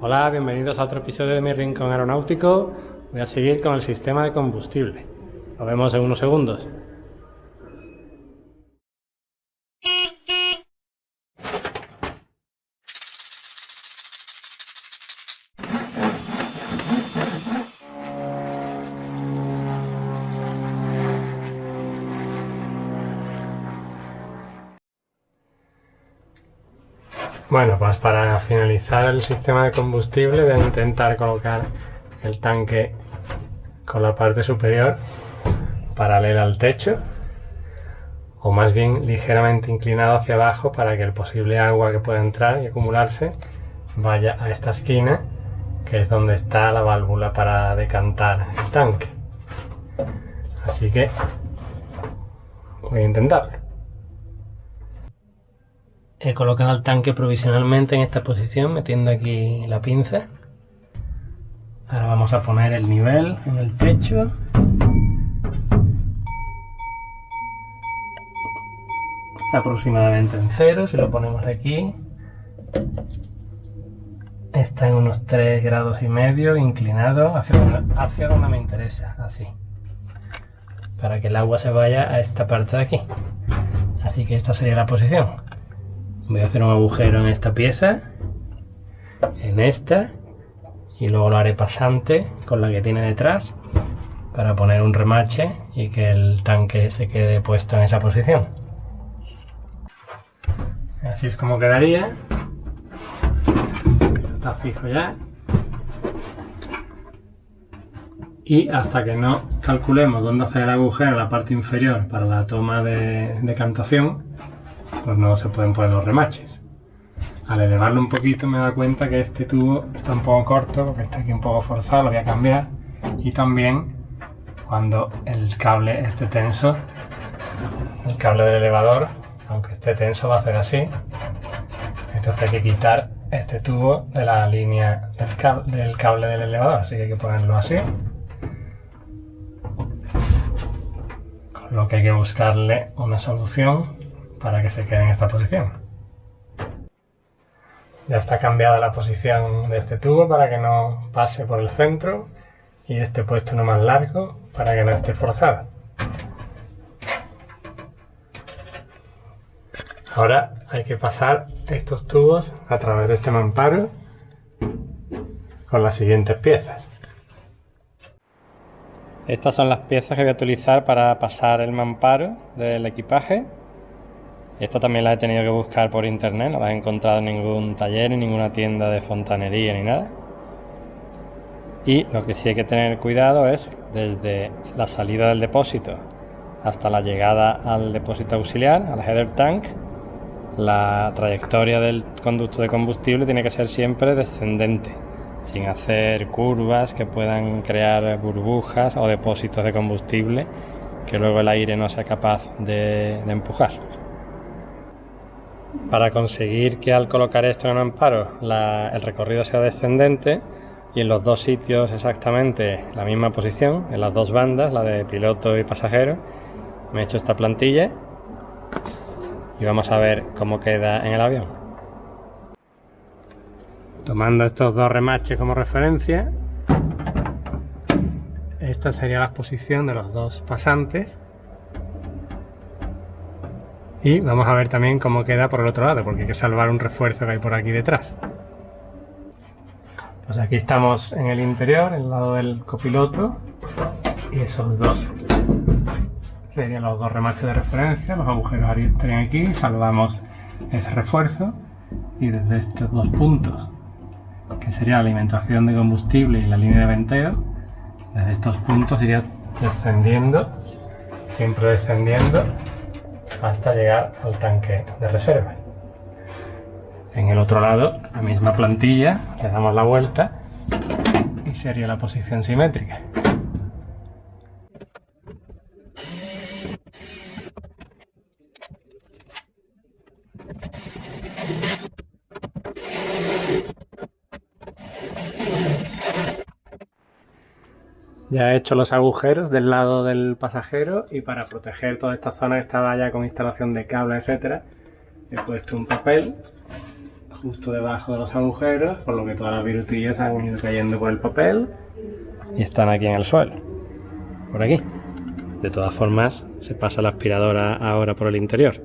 Hola, bienvenidos a otro episodio de mi rincón aeronáutico. Voy a seguir con el sistema de combustible. Nos vemos en unos segundos. Bueno, pues para finalizar el sistema de combustible voy a intentar colocar el tanque con la parte superior paralela al techo, o más bien ligeramente inclinado hacia abajo para que el posible agua que pueda entrar y acumularse vaya a esta esquina, que es donde está la válvula para decantar el tanque. Así que voy a intentarlo. He colocado el tanque provisionalmente en esta posición, metiendo aquí la pinza. Ahora vamos a poner el nivel en el techo. Está aproximadamente en 0, si lo ponemos aquí. Está en unos 3,5 grados inclinado hacia donde me interesa, así. Para que el agua se vaya a esta parte de aquí. Así que esta sería la posición. Voy a hacer un agujero en esta pieza, en esta, y luego lo haré pasante con la que tiene detrás para poner un remache y que el tanque se quede puesto en esa posición. Así es como quedaría. Esto está fijo ya. Y hasta que no calculemos dónde hacer el agujero en la parte inferior para la toma de decantación, pues no se pueden poner los remaches. Al elevarlo un poquito me he dado cuenta que este tubo está un poco corto, porque está aquí un poco forzado, lo voy a cambiar. Y también cuando el cable esté tenso, el cable del elevador, aunque esté tenso, va a hacer así. Entonces hay que quitar este tubo de la línea del cable del elevador, así que hay que ponerlo así. Con lo que hay que buscarle una solución para que se quede en esta posición. Ya está cambiada la posición de este tubo para que no pase por el centro, y este puesto uno más largo para que no esté forzado. Ahora hay que pasar estos tubos a través de este mamparo con las siguientes piezas. Estas son las piezas que voy a utilizar para pasar el mamparo del equipaje. Esta también la he tenido que buscar por internet, no las he encontrado en ningún taller, ni ninguna tienda de fontanería ni nada. Y lo que sí hay que tener cuidado es desde la salida del depósito hasta la llegada al depósito auxiliar, al header tank, la trayectoria del conducto de combustible tiene que ser siempre descendente, sin hacer curvas que puedan crear burbujas o depósitos de combustible que luego el aire no sea capaz de empujar. Para conseguir que al colocar esto en el amparo el recorrido sea descendente y en los dos sitios exactamente la misma posición, en las dos bandas, la de piloto y pasajero, me he hecho esta plantilla y vamos a ver cómo queda en el avión. Tomando estos dos remaches como referencia, esta sería la posición de los dos pasantes. Y vamos a ver también cómo queda por el otro lado, porque hay que salvar un refuerzo que hay por aquí detrás. Pues aquí estamos en el interior, en el lado del copiloto, y esos dos serían los dos remaches de referencia. Los agujeros estarían aquí, salvamos ese refuerzo, y desde estos dos puntos, que sería la alimentación de combustible y la línea de venteo, desde estos puntos iría descendiendo, siempre descendiendo, hasta llegar al tanque de reserva. En el otro lado, la misma plantilla, le damos la vuelta y sería la posición simétrica. Ya he hecho los agujeros del lado del pasajero, y para proteger toda esta zona que estaba ya con instalación de cable, etcétera, he puesto un papel justo debajo de los agujeros, por lo que todas las virutillas han ido cayendo por el papel y están aquí en el suelo, por aquí. De todas formas, se pasa la aspiradora ahora por el interior.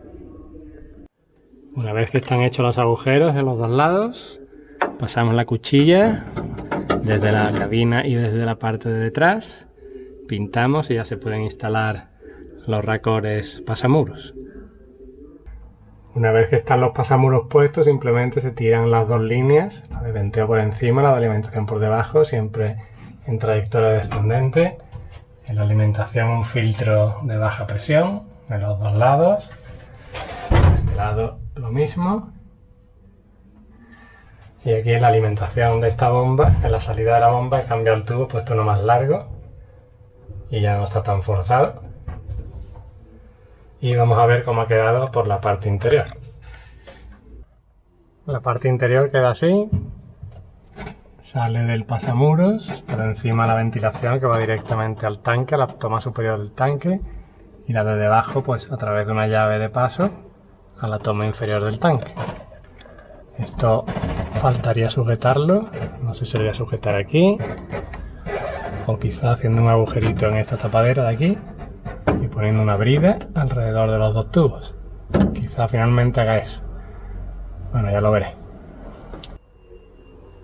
Una vez que están hechos los agujeros en los dos lados, pasamos la cuchilla desde la cabina y desde la parte de detrás, pintamos y ya se pueden instalar los racores pasamuros. Una vez que están los pasamuros puestos, simplemente se tiran las dos líneas, la de venteo por encima, la de alimentación por debajo, siempre en trayectoria descendente. En la alimentación un filtro de baja presión en los dos lados. De este lado lo mismo. Y aquí en la alimentación de esta bomba, en la salida de la bomba, he cambiado el tubo, he puesto uno más largo y ya no está tan forzado. Y vamos a ver cómo ha quedado por la parte interior. La parte interior queda así. Sale del pasamuros, por encima la ventilación que va directamente al tanque, a la toma superior del tanque, y la de debajo pues a través de una llave de paso a la toma inferior del tanque. Esto faltaría sujetarlo, no sé si se lo voy a sujetar aquí, o quizá haciendo un agujerito en esta tapadera de aquí y poniendo una brida alrededor de los dos tubos. Quizá finalmente haga eso. Bueno, ya lo veré.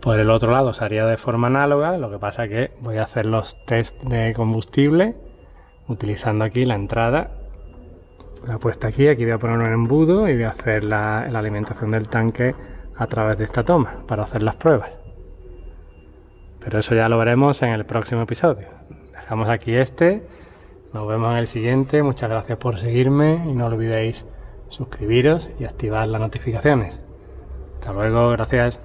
Por el otro lado se haría de forma análoga, lo que pasa es que voy a hacer los test de combustible utilizando aquí la entrada. La he puesto aquí voy a poner un embudo y voy a hacer la alimentación del tanque a través de esta toma para hacer las pruebas. Pero eso ya lo veremos en el próximo episodio. Dejamos aquí nos vemos en el siguiente. Muchas gracias por seguirme y no olvidéis suscribiros y activar las notificaciones. Hasta luego, gracias.